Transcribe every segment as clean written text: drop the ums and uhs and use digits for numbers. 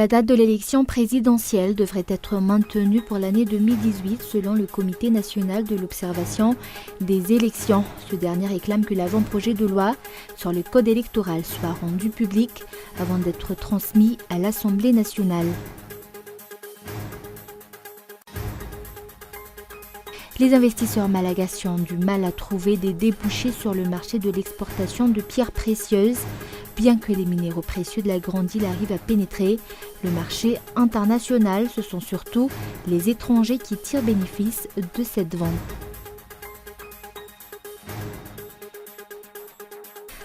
La date de l'élection présidentielle devrait être maintenue pour l'année 2018 selon le Comité national de l'observation des élections. Ce dernier réclame que l'avant-projet de loi sur le code électoral soit rendu public avant d'être transmis à l'Assemblée nationale. Les investisseurs malagasy ont du mal à trouver des débouchés sur le marché de l'exportation de pierres précieuses. Bien que les minéraux précieux de la Grande Île arrivent à pénétrer le marché international, ce sont surtout les étrangers qui tirent bénéfice de cette vente.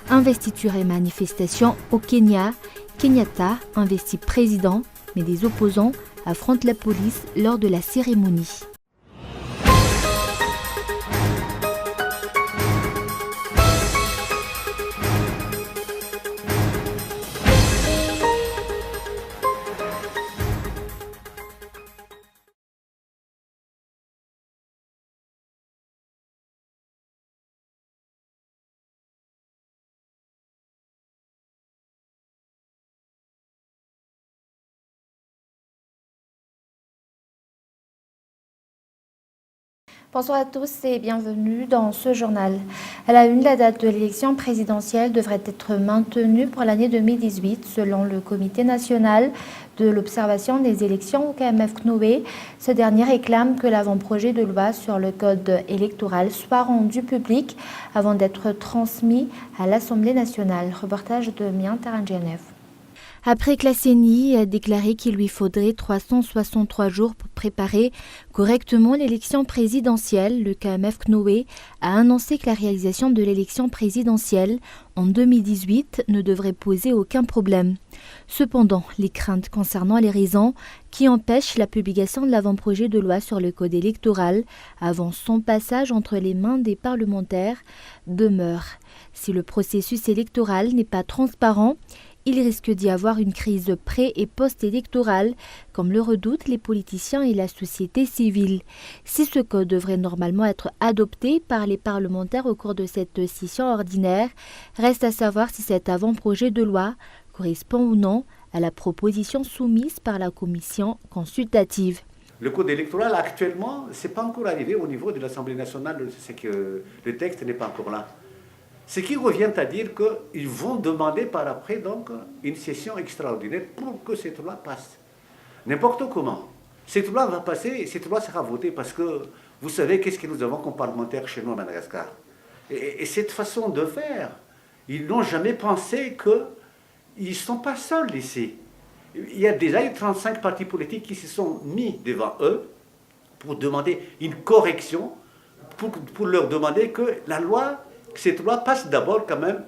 Investiture et manifestation au Kenya. Kenyatta investit président, mais des opposants affrontent la police lors de la cérémonie. Bonsoir à tous et bienvenue dans ce journal. À la une, la date de l'élection présidentielle devrait être maintenue pour l'année 2018 selon le Comité national de l'observation des élections au KMF-CNOE. Ce dernier réclame que l'avant-projet de loi sur le code électoral soit rendu public avant d'être transmis à l'Assemblée nationale. Reportage de Mian Tarangenev. Après que la CENI a déclaré qu'il lui faudrait 363 jours pour préparer correctement l'élection présidentielle, le KMF-CNOE a annoncé que la réalisation de l'élection présidentielle en 2018 ne devrait poser aucun problème. Cependant, les craintes concernant les raisons qui empêchent la publication de l'avant-projet de loi sur le code électoral avant son passage entre les mains des parlementaires demeurent. Si le processus électoral n'est pas transparent, il risque d'y avoir une crise pré- et post-électorale, comme le redoutent les politiciens et la société civile. Si ce code devrait normalement être adopté par les parlementaires au cours de cette session ordinaire, reste à savoir si cet avant-projet de loi correspond ou non à la proposition soumise par la commission consultative. Le code électoral, actuellement, ce n'est pas encore arrivé au niveau de l'Assemblée nationale, c'est que le texte n'est pas encore là. Ce qui revient à dire qu'ils vont demander par après donc une session extraordinaire pour que cette loi passe. N'importe comment. Cette loi va passer et cette loi sera votée parce que vous savez qu'est-ce que nous avons comme parlementaires chez nous à Madagascar. Et cette façon de faire, ils n'ont jamais pensé qu'ils ne sont pas seuls ici. Il y a déjà eu 35 partis politiques qui se sont mis devant eux pour demander une correction, pour leur demander que la loi... Cette loi passe d'abord quand même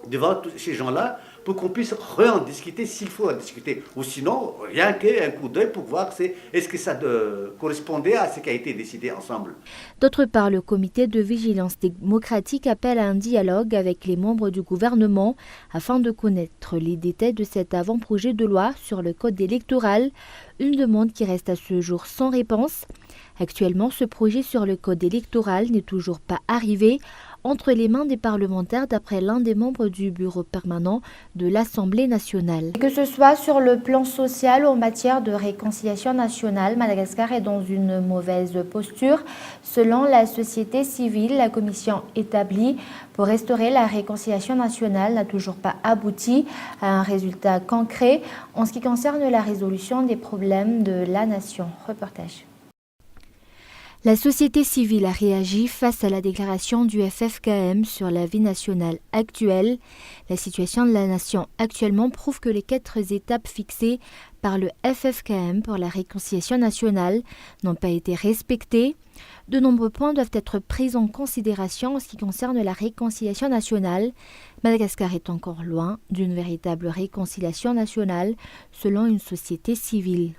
devant tous ces gens-là pour qu'on puisse en discuter s'il faut en discuter. Ou sinon, rien qu'un coup d'œil pour voir est-ce que ça correspondait à ce qui a été décidé ensemble. D'autre part, le comité de vigilance démocratique appelle à un dialogue avec les membres du gouvernement afin de connaître les détails de cet avant-projet de loi sur le code électoral, une demande qui reste à ce jour sans réponse. Actuellement, ce projet sur le code électoral n'est toujours pas arrivé entre les mains des parlementaires d'après l'un des membres du bureau permanent de l'Assemblée nationale. Que ce soit sur le plan social ou en matière de réconciliation nationale, Madagascar est dans une mauvaise posture. Selon la société civile, la commission établie pour restaurer la réconciliation nationale n'a toujours pas abouti à un résultat concret en ce qui concerne la résolution des problèmes de la nation. Reportage. La société civile a réagi face à la déclaration du FFKM sur la vie nationale actuelle. La situation de la nation actuellement prouve que les 4 étapes fixées par le FFKM pour la réconciliation nationale n'ont pas été respectées. De nombreux points doivent être pris en considération en ce qui concerne la réconciliation nationale. Madagascar est encore loin d'une véritable réconciliation nationale selon une société civile.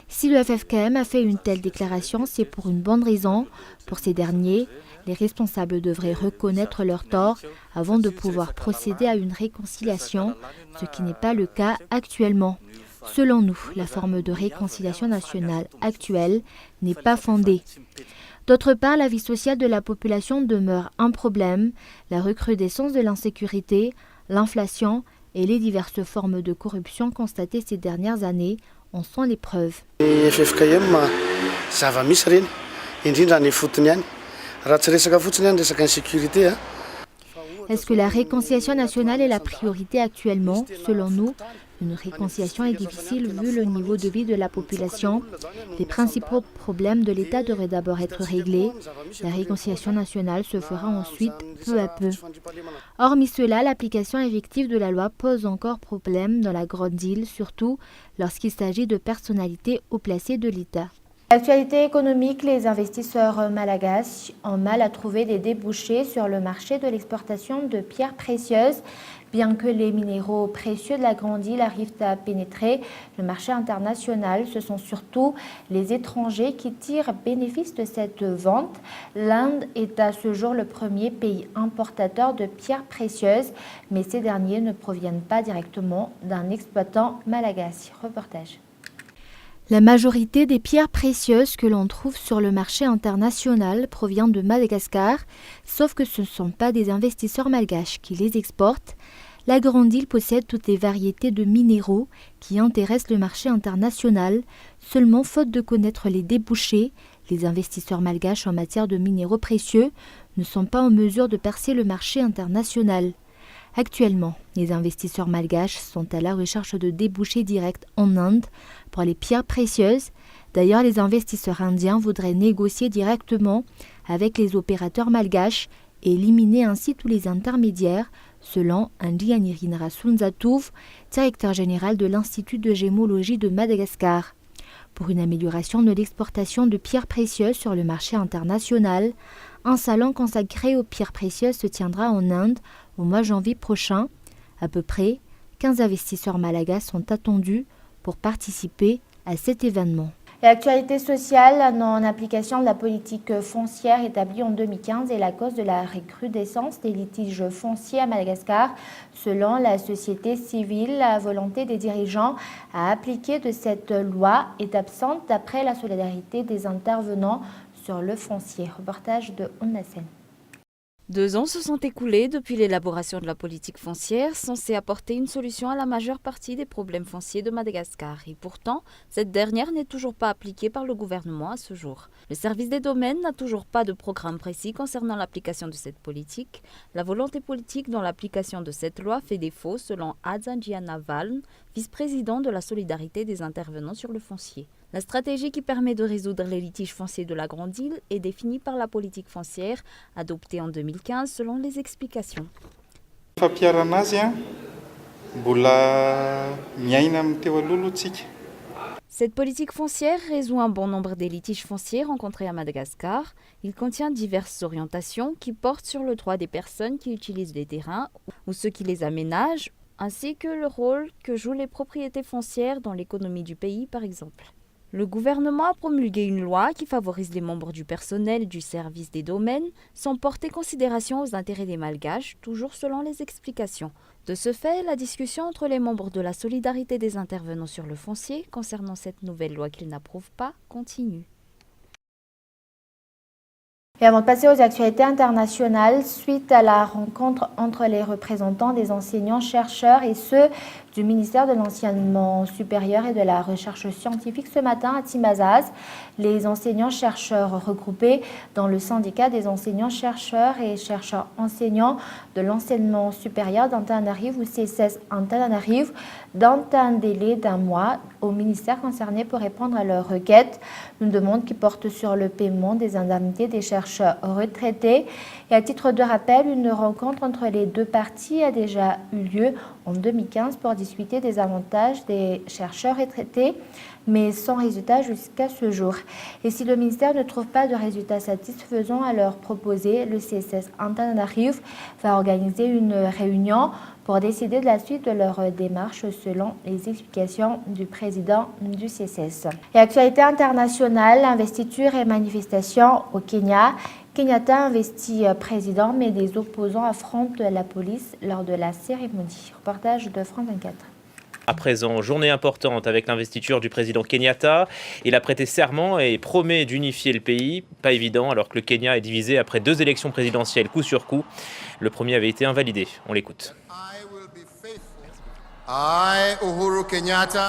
Si le FFKM a fait une telle déclaration, c'est pour une bonne raison. Pour ces derniers, les responsables devraient reconnaître leurs torts avant de pouvoir procéder à une réconciliation, ce qui n'est pas le cas actuellement. Selon nous, la forme de réconciliation nationale actuelle n'est pas fondée. D'autre part, la vie sociale de la population demeure un problème. La recrudescence de l'insécurité, l'inflation et les diverses formes de corruption constatées ces dernières années en sont les preuves. Est-ce que la réconciliation nationale est la priorité actuellement? Selon nous, une réconciliation est difficile vu le niveau de vie de la population. Les principaux problèmes de l'État devraient d'abord être réglés. La réconciliation nationale se fera ensuite peu à peu. Hormis cela, l'application effective de la loi pose encore problème dans la grande île, surtout lorsqu'il s'agit de personnalités haut placées de l'État. Actualité économique, les investisseurs malagasy ont mal à trouver des débouchés sur le marché de l'exportation de pierres précieuses. Bien que les minéraux précieux de la grande île arrivent à pénétrer le marché international, ce sont surtout les étrangers qui tirent bénéfice de cette vente. L'Inde est à ce jour le premier pays importateur de pierres précieuses, mais ces derniers ne proviennent pas directement d'un exploitant malagasy. Reportage. La majorité des pierres précieuses que l'on trouve sur le marché international provient de Madagascar, sauf que ce ne sont pas des investisseurs malgaches qui les exportent. La grande île possède toutes les variétés de minéraux qui intéressent le marché international. Seulement, faute de connaître les débouchés, les investisseurs malgaches en matière de minéraux précieux ne sont pas en mesure de percer le marché international. Actuellement, les investisseurs malgaches sont à la recherche de débouchés directs en Inde pour les pierres précieuses. D'ailleurs, les investisseurs indiens voudraient négocier directement avec les opérateurs malgaches et éliminer ainsi tous les intermédiaires, selon Andriyanirindra Sunzatouv, directeur général de l'Institut de gémologie de Madagascar. Pour une amélioration de l'exportation de pierres précieuses sur le marché international, un salon consacré aux pierres précieuses se tiendra en Inde au mois de janvier prochain. À peu près 15 investisseurs malagas sont attendus pour participer à cet événement. L'actualité sociale en application de la politique foncière établie en 2015 est la cause de la recrudescence des litiges fonciers à Madagascar. Selon la société civile, la volonté des dirigeants à appliquer de cette loi est absente d'après la solidarité des intervenants sur le foncier. Reportage de Onnasen. 2 ans se sont écoulés depuis l'élaboration de la politique foncière censée apporter une solution à la majeure partie des problèmes fonciers de Madagascar. Et pourtant, cette dernière n'est toujours pas appliquée par le gouvernement à ce jour. Le service des domaines n'a toujours pas de programme précis concernant l'application de cette politique. La volonté politique dans l'application de cette loi fait défaut selon Adzanjiana Valn, vice-président de la solidarité des intervenants sur le foncier. La stratégie qui permet de résoudre les litiges fonciers de la grande île est définie par la politique foncière adoptée en 2015 selon les explications. Cette politique foncière résout un bon nombre des litiges fonciers rencontrés à Madagascar. Il contient diverses orientations qui portent sur le droit des personnes qui utilisent les terrains ou ceux qui les aménagent, ainsi que le rôle que jouent les propriétés foncières dans l'économie du pays, par exemple. Le gouvernement a promulgué une loi qui favorise les membres du personnel du service des domaines sans porter considération aux intérêts des Malgaches, toujours selon les explications. De ce fait, la discussion entre les membres de la solidarité des intervenants sur le foncier concernant cette nouvelle loi qu'ils n'approuvent pas continue. Et avant de passer aux actualités internationales, suite à la rencontre entre les représentants des enseignants-chercheurs et ceux du ministère de l'Enseignement supérieur et de la Recherche scientifique ce matin à Timazaz, les enseignants-chercheurs regroupés dans le syndicat des enseignants-chercheurs et chercheurs-enseignants de l'enseignement supérieur d'Antananarivo ou CSS Antananarivo dans un délai d'1 mois au ministère concerné pour répondre à leurs requêtes, une demande qui porte sur le paiement des indemnités des chercheurs retraités. Et à titre de rappel, une rencontre entre les deux parties a déjà eu lieu en 2015 pour discuter des avantages des chercheurs retraités, mais sans résultat jusqu'à ce jour. Et si le ministère ne trouve pas de résultats satisfaisants à leur proposer, le CSS Antananarivo va organiser une réunion pour décider de la suite de leur démarche selon les explications du président du CSS. Et actualité internationale, investiture et manifestation au Kenya. Kenyatta investit président, mais des opposants affrontent la police lors de la cérémonie. Reportage de France 24. À présent, journée importante avec l'investiture du président Kenyatta. Il a prêté serment et promet d'unifier le pays. Pas évident alors que le Kenya est divisé après 2 élections présidentielles coup sur coup. Le premier avait été invalidé. On l'écoute.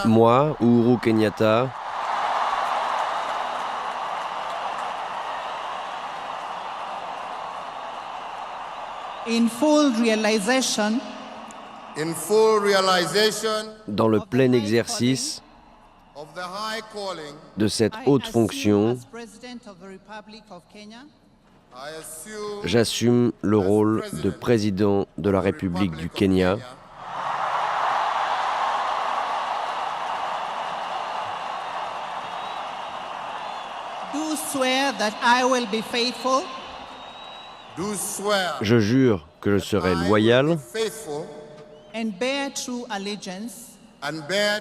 Moi, Uhuru Kenyatta, dans le plein exercice de cette haute fonction, j'assume le rôle de président de la République du Kenya. Je jure que je serai loyal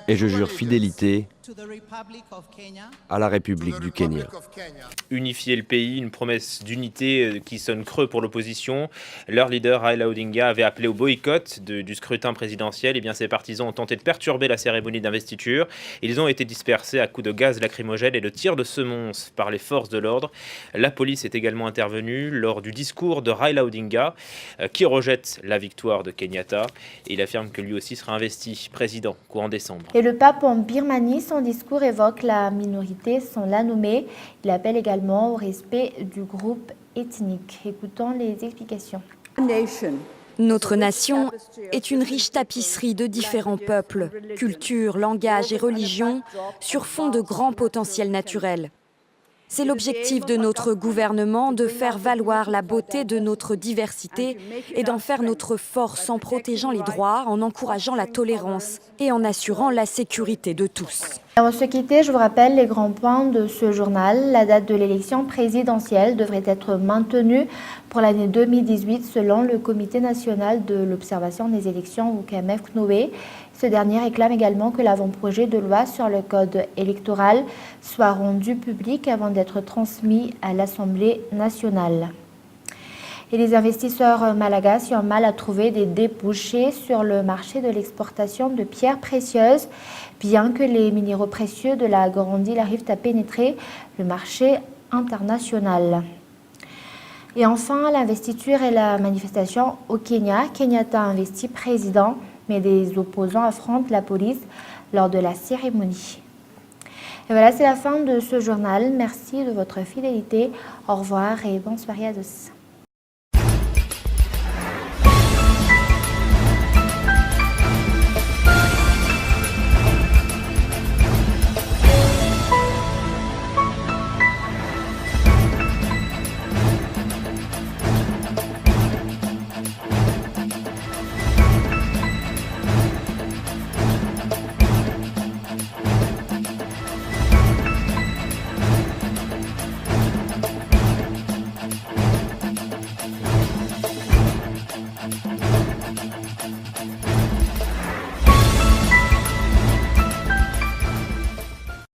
et je jure fidélité à la République du Kenya. Unifier le pays, une promesse d'unité qui sonne creux pour l'opposition. Leur leader, Raila Odinga, avait appelé au boycott du scrutin présidentiel. Et bien, ses partisans ont tenté de perturber la cérémonie d'investiture. Ils ont été dispersés à coups de gaz lacrymogène et de tirs de semonce par les forces de l'ordre. La police est également intervenue lors du discours de Raila Odinga, qui rejette la victoire de Kenyatta. Et il affirme que lui aussi sera investi président courant décembre. Et le pape en Birmanie, son discours évoque la minorité sans la nommer. Il appelle également au respect du groupe ethnique. Écoutons les explications. Notre nation est une riche tapisserie de différents peuples, cultures, langages et religions sur fond de grands potentiels naturels. C'est l'objectif de notre gouvernement de faire valoir la beauté de notre diversité et d'en faire notre force en protégeant les droits, en encourageant la tolérance et en assurant la sécurité de tous. Avant de se quitter, je vous rappelle les grands points de ce journal. La date de l'élection présidentielle devrait être maintenue pour l'année 2018 selon le Comité national de l'observation des élections ou KMF-CNOE. Ce dernier réclame également que l'avant-projet de loi sur le code électoral soit rendu public avant d'être transmis à l'Assemblée nationale. Et les investisseurs malagasy ont mal à trouver des débouchés sur le marché de l'exportation de pierres précieuses, bien que les minéraux précieux de la Grande Île arrivent à pénétrer le marché international. Et enfin, l'investiture et la manifestation au Kenya. Kenyatta investi président, mais des opposants affrontent la police lors de la cérémonie. Et voilà, c'est la fin de ce journal. Merci de votre fidélité. Au revoir et bonne soirée à tous.